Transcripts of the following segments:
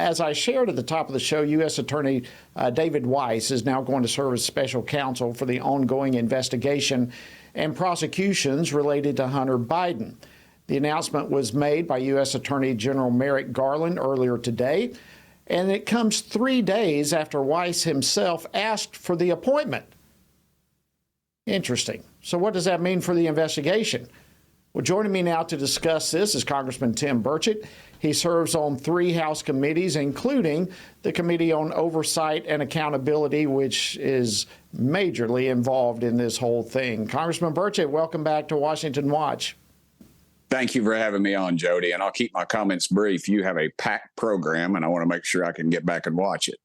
as I shared at the top of the show, U.S. Attorney David Weiss is now going to serve as special counsel for the ongoing investigation and prosecutions related to Hunter Biden. The announcement was made by U.S. Attorney General Merrick Garland earlier today, and it comes 3 days after Weiss himself asked for the appointment. Interesting. So what does that mean for the investigation? Well, joining me now to discuss this is Congressman Tim Burchett. He serves on 3 House committees, including the Committee on Oversight and Accountability, which is majorly involved in this whole thing. Congressman Burchett, welcome back to Washington Watch. Thank you for having me on, Jody, and I'll keep my comments brief. You have a packed program, and I want to make sure I can get back and watch it.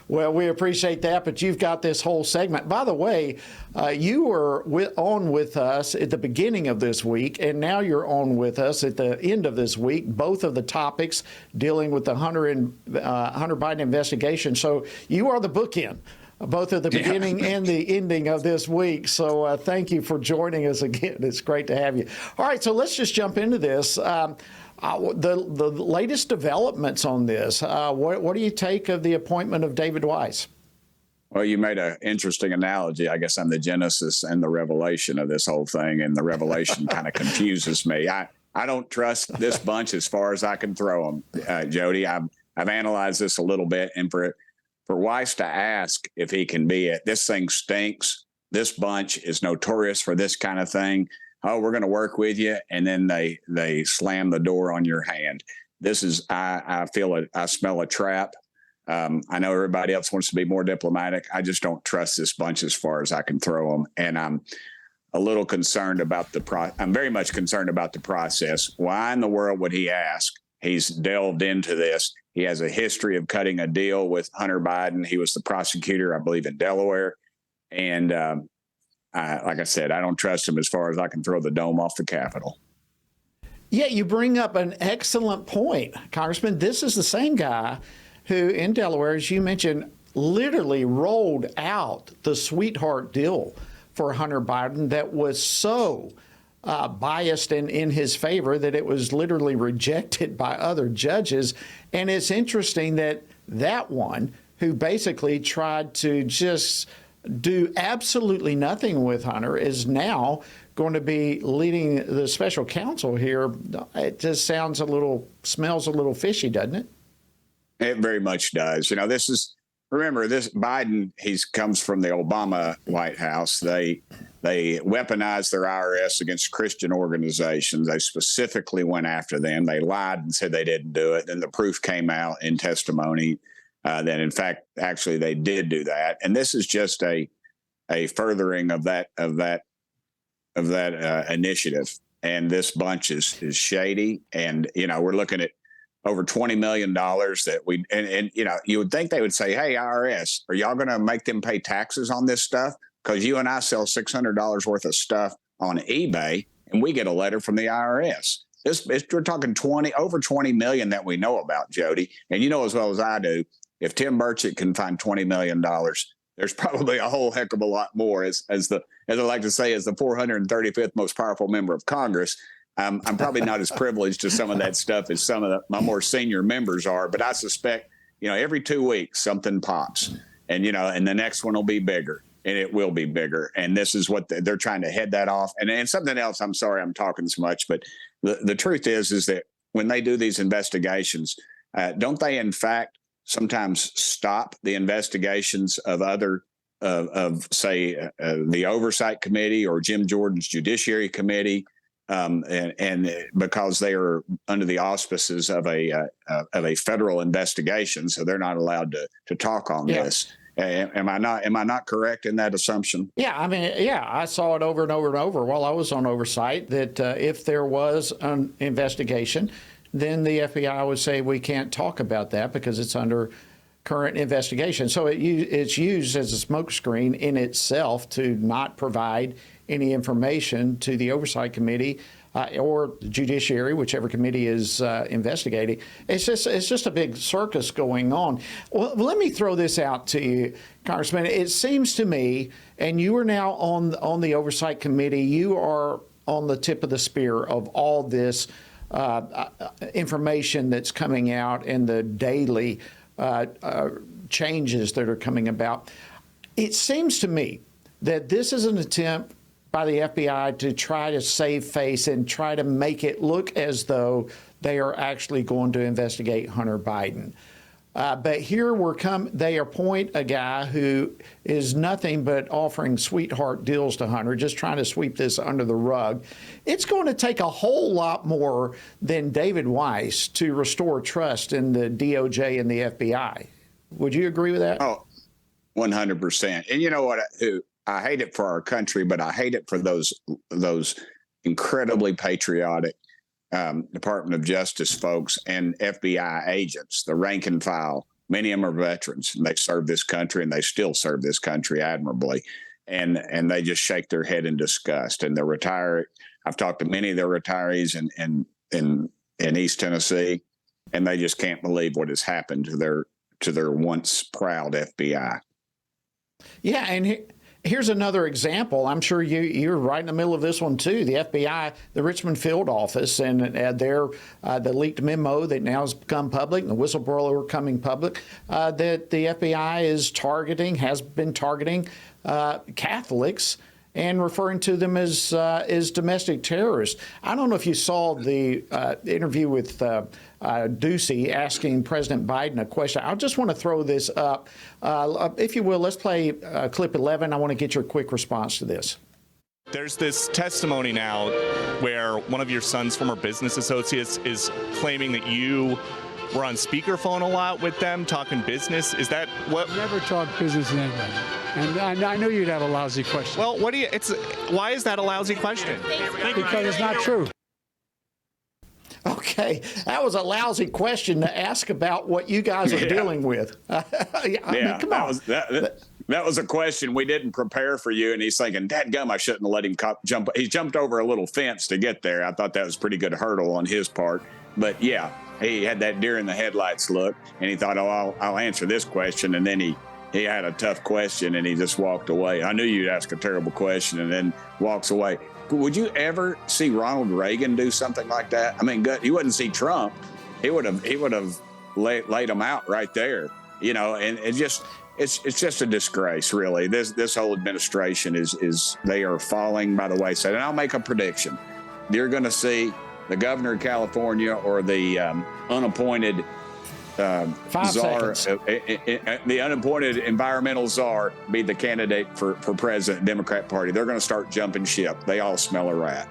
Well, we appreciate that, but you've got this whole segment. By the way, you were on with us at the beginning of this week, and now you're on with us at the end of this week, both of the topics dealing with the Hunter Biden investigation. So you are the bookend, both at the beginning and the ending of this week. So thank you for joining us again. It's great to have you. All right, so let's just jump into this. The latest developments on this, what do you take of the appointment of David Weiss? Well, you made an interesting analogy. I guess I'm the genesis and the revelation of this whole thing, and the revelation kind of confuses me. I don't trust this bunch as far as I can throw them, Jody. I've analyzed this a little bit, and for Weiss to ask if he can be it, this thing stinks. This bunch is notorious for this kind of thing. Oh, we're going to work with you, and then they slam the door on your hand. This is, I feel it. I smell a trap. I know everybody else wants to be more diplomatic. I just don't trust this bunch as far as I can throw them, and I'm a little concerned about I'm very much concerned about the process. Why in the world would he ask? He's delved into this. He has a history of cutting a deal with Hunter Biden. He was the prosecutor, I believe, in Delaware, and like I said, I don't trust him as far as I can throw the dome off the Capitol. Yeah, you bring up an excellent point, Congressman. This is the same guy who, in Delaware, as you mentioned, literally rolled out the sweetheart deal for Hunter Biden that was so biased and in his favor that it was literally rejected by other judges. And it's interesting that that one, who basically tried to just do absolutely nothing with Hunter, is now going to be leading the special counsel here. It just smells a little fishy, doesn't it? It very much does. You know, remember this Biden, he comes from the Obama White House. They weaponized their IRS against Christian organizations. They specifically went after them. They lied and said they didn't do it. Then the proof came out in testimony that, in fact, actually they did do that. And this is just a furthering of that initiative. And this bunch is shady. And, you know, we're looking at over $20 million that and you know, you would think they would say, hey, IRS, are y'all going to make them pay taxes on this stuff? Because you and I sell $600 worth of stuff on eBay and we get a letter from the IRS. We're talking over 20 million that we know about, Jody. And you know as well as I do, if Tim Burchett can find $20 million, there's probably a whole heck of a lot more. As I like to say, as the 435th most powerful member of Congress, I'm probably not as privileged to some of that stuff as some of my more senior members are. But I suspect, you know, every 2 weeks something pops, and you know, and the next one will be bigger, and it will be bigger. And this is what they're trying to head that off. And something else. I'm sorry I'm talking so much, but the truth is that when they do these investigations, don't they in fact sometimes stop the investigations of other say the Oversight Committee or Jim Jordan's Judiciary Committee, and because they are under the auspices of a federal investigation, so they're not allowed to talk on this. Am I not correct in that assumption? Yeah, I mean, I saw it over and over and over while I was on oversight that if there was an investigation, then the FBI would say we can't talk about that because it's under current investigation. So it's used as a smokescreen in itself to not provide any information to the Oversight Committee or the Judiciary, whichever committee is investigating. It's just a big circus going on. Well, let me throw this out to you, Congressman. It seems to me, and you are now on the Oversight Committee, you are on the tip of the spear of all this information that's coming out and the daily changes that are coming about. It seems to me that this is an attempt by the FBI to try to save face and try to make it look as though they are actually going to investigate Hunter Biden. But here they appoint a guy who is nothing but offering sweetheart deals to Hunter, just trying to sweep this under the rug. It's going to take a whole lot more than David Weiss to restore trust in the DOJ and the FBI. Would you agree with that? Oh, 100%. And you know what? I hate it for our country, but I hate it for those incredibly patriotic Department of Justice folks and FBI agents, the rank and file. Many of them are veterans, and they serve this country, and they still serve this country admirably. And they just shake their head in disgust. And they're retired. I've talked to many of their retirees in East Tennessee, and they just can't believe what has happened to their once proud FBI. Yeah, and here's another example. I'm sure you're right in the middle of this one, too. The FBI, the Richmond field office, and the leaked memo that now has become public, and the whistleblower coming public, that the FBI has been targeting Catholics and referring to them as domestic terrorists. I don't know if you saw the interview with Ducey asking President Biden a question. I just want to throw this up. If you will, let's play clip 11. I want to get your quick response to this. There's this testimony now where one of your son's former business associates is claiming that you were on speakerphone a lot with them talking business. Is that what? Never talk business with anybody. And I knew you'd have a lousy question. Well, why is that a lousy question? Because it's not true. Okay, that was a lousy question to ask about what you guys are dealing with. I mean, come on. That was a question we didn't prepare for you, and he's thinking, dadgum, I shouldn't have let him jump. He jumped over a little fence to get there. I thought that was a pretty good hurdle on his part. But, yeah, he had that deer in the headlights look, and he thought, I'll answer this question, and then he had a tough question, and he just walked away. I knew you'd ask a terrible question, and then walks away. Would you ever see Ronald Reagan do something like that? I mean, you wouldn't see Trump. He would have laid him out right there, and it's just a disgrace, really. This whole administration is they are falling by the wayside. And I'll make a prediction. You're going to see the governor of California or the unappointed czar, the unappointed environmental czar, be the candidate for president, Democrat Party. They're going to start jumping ship. They all smell a rat.